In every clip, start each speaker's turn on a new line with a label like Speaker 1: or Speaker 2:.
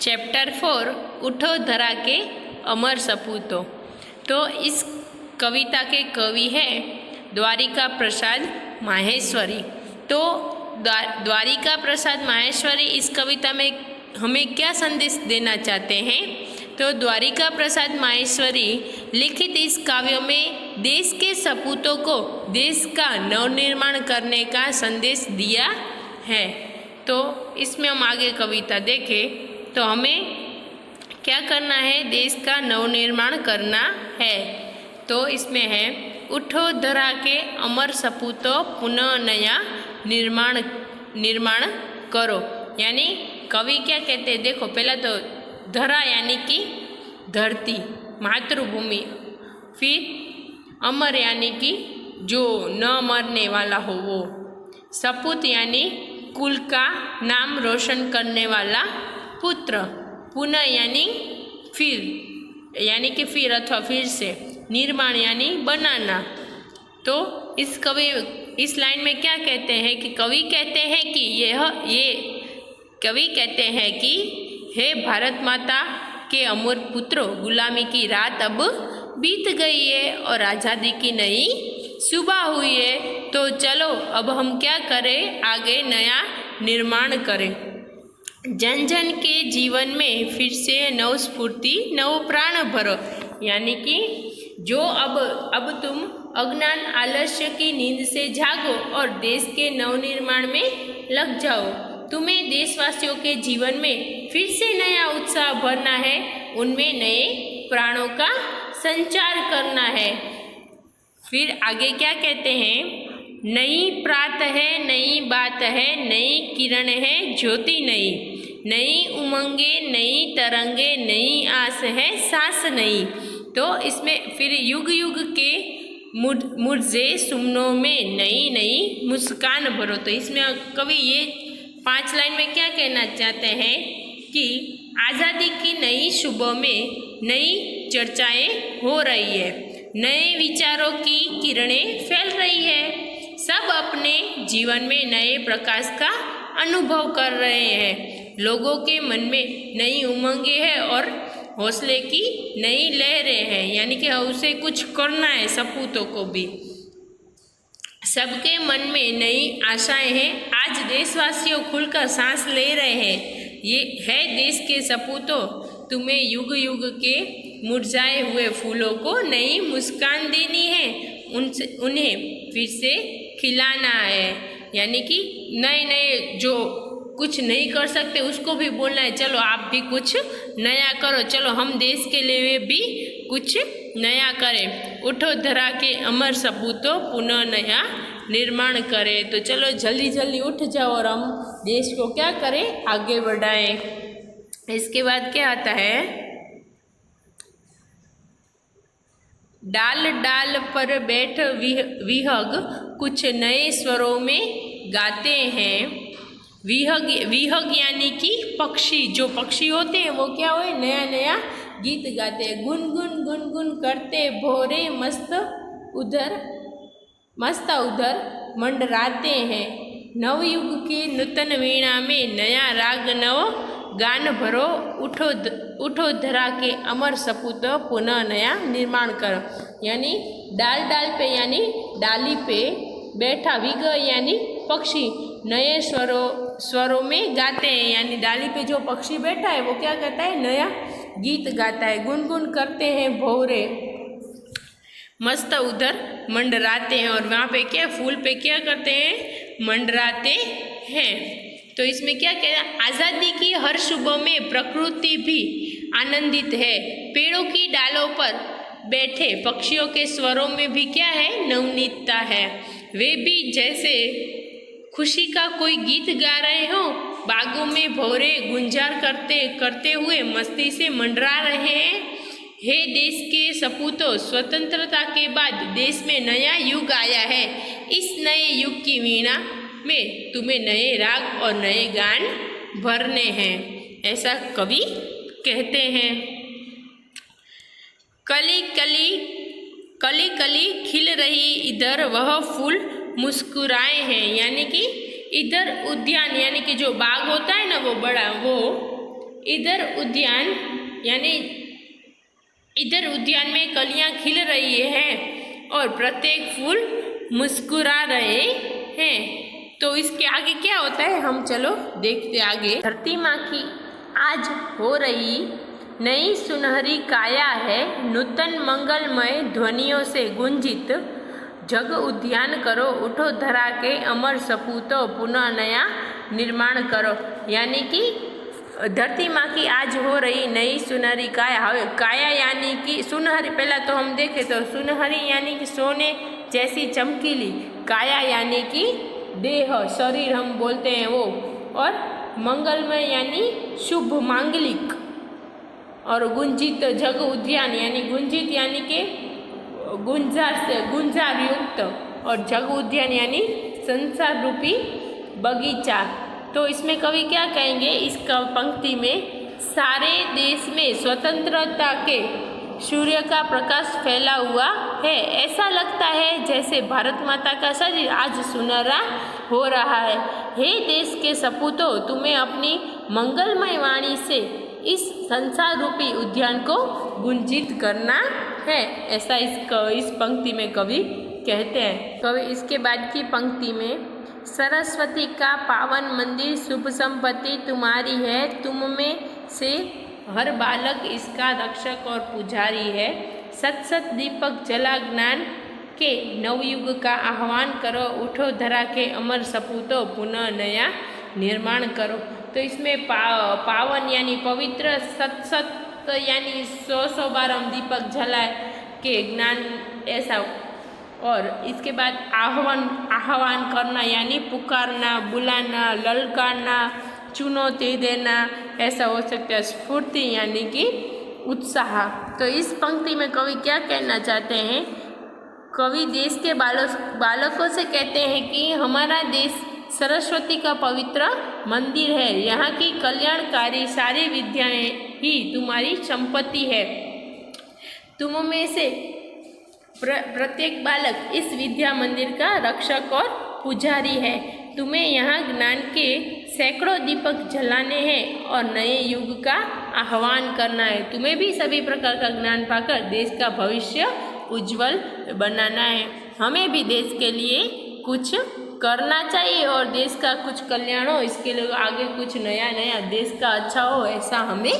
Speaker 1: Chapter 4 उठो धरा के अमर सपूतों। तो इस कविता के कवि हैं द्वारिका प्रसाद माहेश्वरी। तो द्वारिका प्रसाद माहेश्वरी इस कविता में हमें क्या संदेश देना चाहते हैं? तो द्वारिका प्रसाद माहेश्वरी लिखित इस काव्य में देश के सपूतों को देश का नवनिर्माण करने का संदेश दिया है। तो इसमें हम आगे कविता देखें तो हमें क्या करना है? देश का नवनिर्माण करना है। तो इसमें है उठो धरा के अमर सपूतों पुनः नया निर्माण करो। यानी कवि क्या कहते हैं? देखो पहला तो धरा यानी कि धरती मातृभूमि, फिर अमर यानी कि जो न मरने वाला हो वो, सपूत यानी कुल का नाम रोशन करने वाला पुत्र, पुनः यानी फिर अथवा फिर से, निर्माण यानी बनाना। तो इस लाइन में क्या कहते हैं कि कवि कहते हैं कि हे भारत माता के अमर पुत्रों, गुलामी की रात अब बीत गई है और आज़ादी की नई सुबह हुई है। तो चलो अब हम क्या करें? आगे नया निर्माण करें। जन जन के जीवन में फिर से नव स्फूर्ति नव प्राण भरो। यानी कि जो अब तुम अज्ञान आलस्य की नींद से जागो और देश के नवनिर्माण में लग जाओ। तुम्हें देशवासियों के जीवन में फिर से नया उत्साह भरना है, उनमें नए प्राणों का संचार करना है। फिर आगे क्या कहते हैं? नई प्रात है, नई बात है, नई किरण है, ज्योति नई, नई उमंगे, नई तरंगे, नई आस है, सांस नई। तो इसमें फिर युग युग के मुरझे सुमनों में नई नई मुस्कान भरो। तो इसमें कवि ये 5 लाइन में क्या कहना चाहते हैं कि आज़ादी की नई सुबह में नई चर्चाएं हो रही है, नए विचारों की किरणें फैल रही है, सब अपने जीवन में नए प्रकाश का अनुभव कर रहे हैं, लोगों के मन में नई उमंगे हैं और हौसले की नई लहरें हैं। यानी कि उसे कुछ करना है, सपूतों को भी सबके मन में नई आशाएं हैं। आज देशवासियों खुलकर सांस ले रहे हैं। ये है देश के सपूतों, तुम्हें युग युग के मुरझाए हुए फूलों को नई मुस्कान देनी है, उन्हें फिर से खिलाना है। यानी कि नए नए जो कुछ नहीं कर सकते उसको भी बोलना है, चलो आप भी कुछ नया करो, चलो हम देश के लिए भी कुछ नया करें। उठो धरा के अमर सपूतों पुनः नया निर्माण करें। तो चलो जल्दी जल्दी उठ जाओ और हम देश को क्या करें? आगे बढ़ाएं। इसके बाद क्या आता है? डाल डाल पर बैठ विहग कुछ नए स्वरों में गाते हैं। विहग यानी कि पक्षी, जो पक्षी होते हैं वो क्या हुए? नया नया गीत गाते हैं। गुनगुन गुनगुन करते भोरे मस्त उधर मंडराते हैं। नवयुग की नूतन वीणा में नया राग नव गान भरो। उठो धरा के अमर सपूतों पुनः नया निर्माण करो। यानी डाल डाल पे यानी डाली पे बैठा, विग यानी पक्षी नए स्वरों में गाते हैं। यानी डाली पे जो पक्षी बैठा है वो क्या करता है? नया गीत गाता है। गुनगुन करते हैं भौरे मस्त उधर मंडराते हैं। और वहाँ पे क्या, फूल पे क्या करते हैं? मंडराते हैं। तो इसमें क्या कह रहा है? आज़ादी की हर सुबह में प्रकृति भी आनंदित है। पेड़ों की डालों पर बैठे पक्षियों के स्वरों में भी क्या है? नवनीतता है। वे भी जैसे खुशी का कोई गीत गा रहे हो। बागों में भौरे गुंजार करते हुए मस्ती से मंडरा रहे हैं। हे देश के सपूतों, स्वतंत्रता के बाद देश में नया युग आया है। इस नए युग की वीणा में तुम्हें नए राग और नए गान भरने हैं, ऐसा कवि कहते हैं। कली कली खिल रही इधर वह फूल मुस्कुराए हैं। यानी कि इधर उद्यान यानी कि जो बाग होता है ना वो बड़ा, वो इधर उद्यान यानी इधर उद्यान में कलियां खिल रही हैं और प्रत्येक फूल मुस्कुरा रहे हैं। तो इसके आगे क्या होता है, हम चलो देखते आगे। धरती माँ की आज हो रही नई सुनहरी काया है, नूतन मंगलमय ध्वनियों से गुंजित जग उद्यान करो, उठो धरा के अमर सपूतो पुनः नया निर्माण करो। यानी कि धरती माँ की आज हो रही नई सुनहरी काया। હવે काया यानी कि सुनहरी, पहला तो हम देखें तो सुनहरी यानी कि सोने जैसी चमकीली, काया यानी कि देह शरीर हम बोलते हैं वो, और मंगलमय यानी शुभ मांगलिक, और गुंजित जग उद्यान यानी गुंजित यानी कि गुंजार से गुंजार युक्त, और जग उद्यान यानी संसार रूपी बगीचा। तो इसमें कवि क्या कहेंगे, इस पंक्ति में सारे देश में स्वतंत्रता के सूर्य का प्रकाश फैला हुआ है, ऐसा लगता है जैसे भारत माता का शरीर आज सुनहरा हो रहा है। हे देश के सपूतों, तुम्हें अपनी मंगलमय वाणी से इस संसार रूपी उद्यान को गुंजित करना है, ऐसा इस पंक्ति में कवि कहते हैं। कवि इसके बाद की पंक्ति में सरस्वती का पावन मंदिर शुभ संपत्ति तुम्हारी है, तुम में से हर बालक इसका रक्षक और पुजारी है। सत सत दीपक जला ज्ञान के नवयुग का आह्वान करो, उठो धरा के अमर सपूतो पुनः नया निर्माण करो। तो इसमें पावन यानी पवित्र, सत सत यानी 100 बार हम दीपक जलाए के ज्ञान ऐसा, और इसके बाद आह्वान करना यानी पुकारना, बुलाना, ललकारना, चुनौती देना, ऐसा हो सकता है। स्फूर्ति यानी कि उत्साह। तो इस पंक्ति में कवि क्या कहना चाहते हैं, कवि देश के बालकों से कहते हैं कि हमारा देश सरस्वती का पवित्र मंदिर है, यहाँ की कल्याणकारी सारी विद्याएं ही तुम्हारी संपत्ति है। तुम में से प्रत्येक बालक इस विद्या मंदिर का रक्षक और पुजारी है। तुम्हें यहाँ ज्ञान के सैकड़ों दीपक जलाने हैं और नए युग का आह्वान करना है। तुम्हें भी सभी प्रकार का ज्ञान पाकर देश का भविष्य उज्जवल बनाना है। हमें भी देश के लिए कुछ करना चाहिए और देश का कुछ कल्याण हो, इसके लिए आगे कुछ नया नया देश का अच्छा हो, ऐसा हमें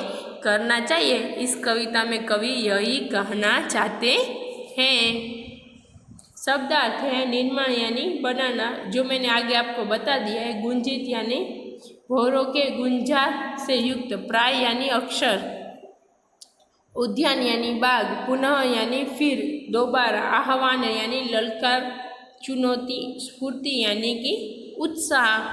Speaker 1: करना चाहिए। इस कविता में कवि यही कहना चाहते हैं। शब्दार्थ है निर्माण यानी बनाना, जो मैंने आगे आपको बता दिया है। गुंजित यानी भौरों के गुंजार से युक्त, प्राय यानी अक्षर, उद्यान यानी बाग, पुनः यानी फिर, दोबारा, आह्वान यानी ललकार, चुनौती, स्फूर्ति यानी कि उत्साह।